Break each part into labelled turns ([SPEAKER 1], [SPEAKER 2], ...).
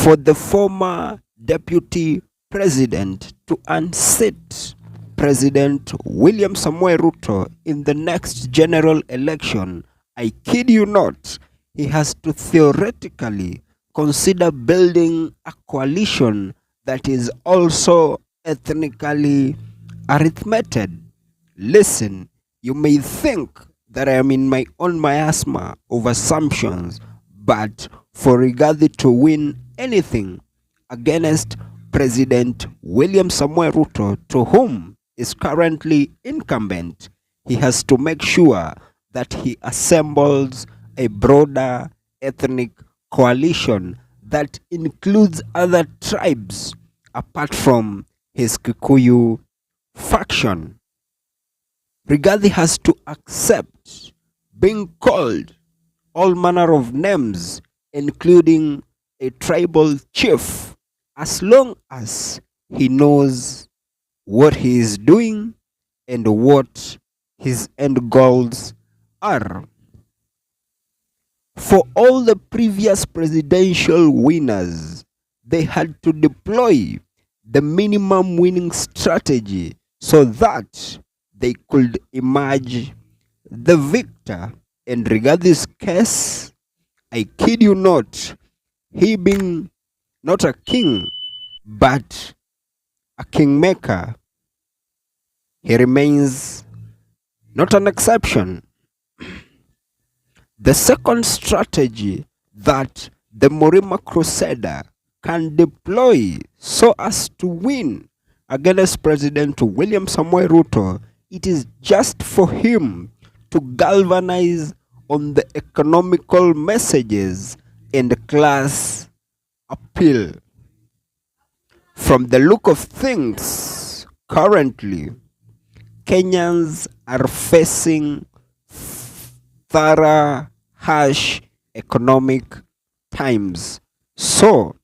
[SPEAKER 1] for the former deputy president to unseat President William Samoei Ruto in the next general election, I kid you not, he has to theoretically consider building a coalition that is also ethnically arithmetic. Listen, you may think that I am in my own miasma of assumptions, but for Rigathi to win anything against President William Samoei Ruto, to whom is currently incumbent, he has to make sure that he assembles a broader ethnic coalition that includes other tribes apart from his Kikuyu faction. Rigathi has to accept being called all manner of names, including a tribal chief, as long as he knows what he is doing and what his end goals are. For all the previous presidential winners, they had to deploy the minimum winning strategy so that they could emerge the victor. In Rigathi's case, I kid you not, he being not a king but a kingmaker, he remains not an exception. The second strategy that the Murima Crusader can deploy so as to win against President William Samoei Ruto, it is just for him to galvanize on the economical messages and class appeal. From the look of things, currently, Kenyans are facing thorough, harsh economic times. So,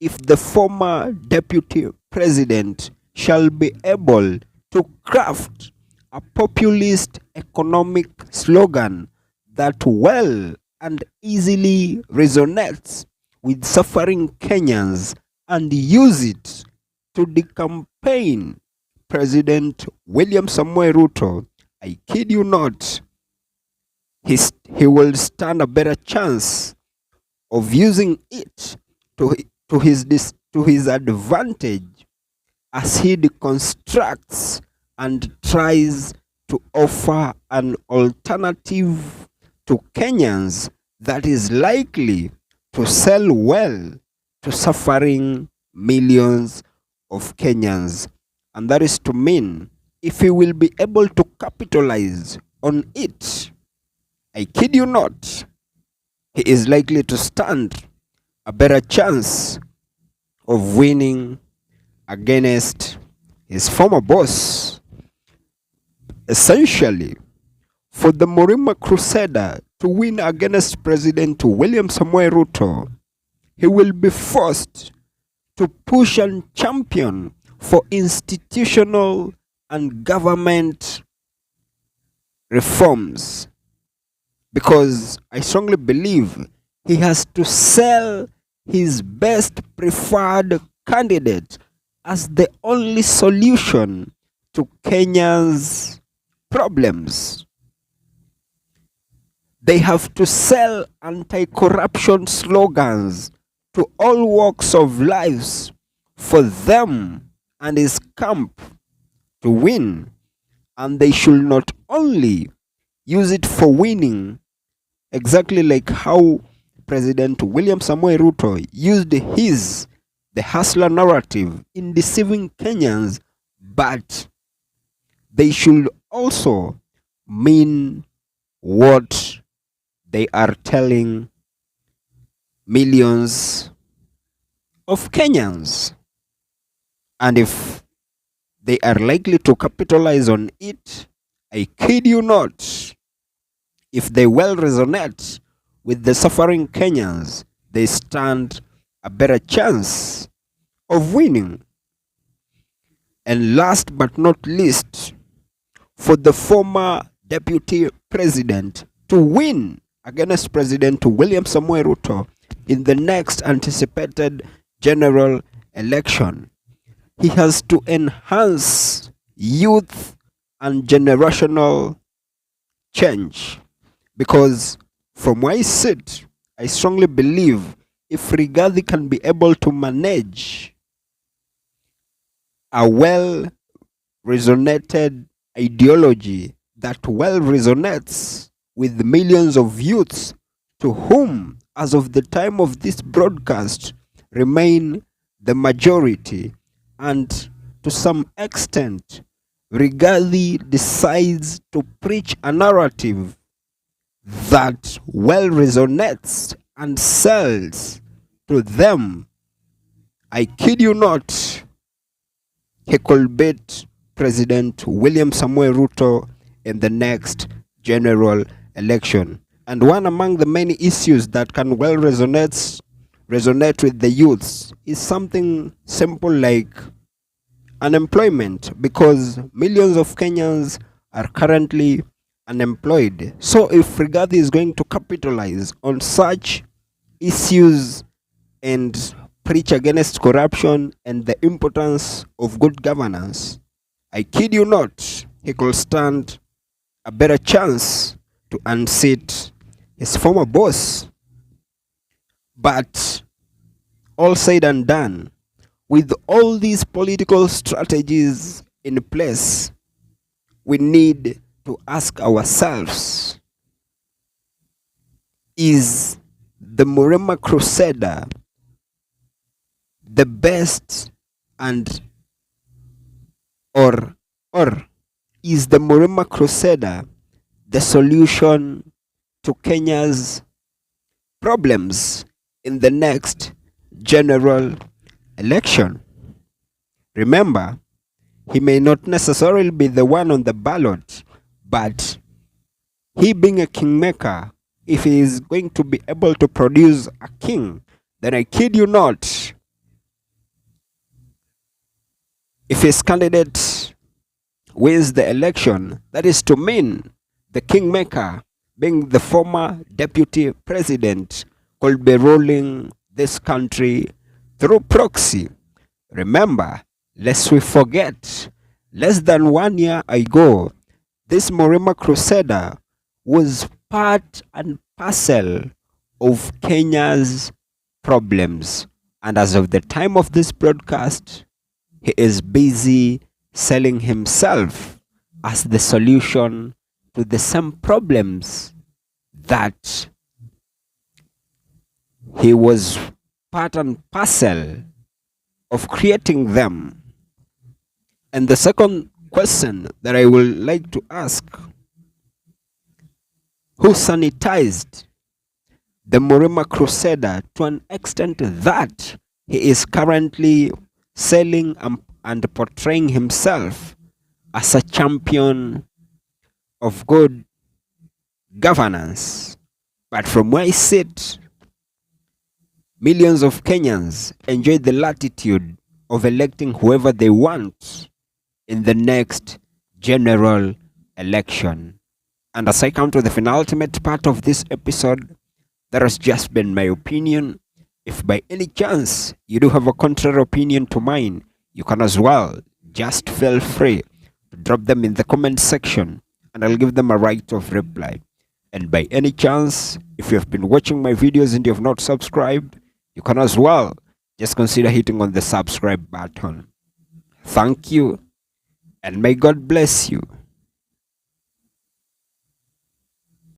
[SPEAKER 1] if the former deputy president shall be able to craft a populist economic slogan that well and easily resonates with suffering Kenyans and use it to decampaign President William Samoei Ruto, I kid you not, he will stand a better chance of using it to his advantage as he deconstructs and tries to offer an alternative to Kenyans that is likely to sell well to suffering millions of Kenyans. And that is to mean, if he will be able to capitalize on it, I kid you not, he is likely to stand a better chance of winning against his former boss. Essentially, for the Murima Crusader to win against President William Samoei Ruto, he will be forced to push and champion for institutional and government reforms, because I strongly believe he has to sell his best preferred candidate as the only solution to Kenya's problems. They have to sell anti-corruption slogans to all walks of lives for them and his camp to win. And they should not only use it for winning, exactly like how President William Samoei Ruto used the hustler narrative in deceiving Kenyans, but they should also mean what they are telling millions of Kenyans. And if they are likely to capitalize on it, I kid you not, if they well resonate with the suffering Kenyans, they stand a better chance of winning. And last but not least, for the former deputy president to win against President William Samoei Ruto, in the next anticipated general election. He has to enhance youth and generational change, because from where I sit, I strongly believe if Rigathi can be able to manage a well resonated ideology that well resonates with millions of youths to whom, as of the time of this broadcast, remain the majority, and to some extent, Rigathi decides to preach a narrative that well resonates and sells to them, I kid you not, he could beat President William Samuel Ruto in the next general election. And one among the many issues that can well resonate with the youths is something simple like unemployment, because millions of Kenyans are currently unemployed. So if Rigathi is going to capitalize on such issues and preach against corruption and the importance of good governance, I kid you not, he could stand a better chance to unseat his former boss. But all said and done, with all these political strategies in place, we need to ask ourselves, is the Murema Crusader the best, and or is the Murema Crusader the solution to Kenya's problems in the next general election? Remember, he may not necessarily be the one on the ballot, but he being a kingmaker, if he is going to be able to produce a king, then I kid you not, if his candidate wins the election, that is to mean the kingmaker, being the former deputy president, could be ruling this country through proxy. Remember, lest we forget, less than 1 year ago, this Murema Crusader was part and parcel of Kenya's problems. And as of the time of this broadcast, he is busy selling himself as the solution to the same problems that he was part and parcel of creating them. And the second question that I would like to ask, who sanitized the Murema Crusader to an extent that he is currently selling and portraying himself as a champion of good governance? But from where I sit, millions of Kenyans enjoy the latitude of electing whoever they want in the next general election. And as I come to the penultimate part of this episode, that has just been my opinion. If by any chance you do have a contrary opinion to mine, you can as well just feel free to drop them in the comment section and I'll give them a right of reply. And by any chance, if you have been watching my videos and you have not subscribed, you can as well just consider hitting on the subscribe button. Thank you, and may God bless you.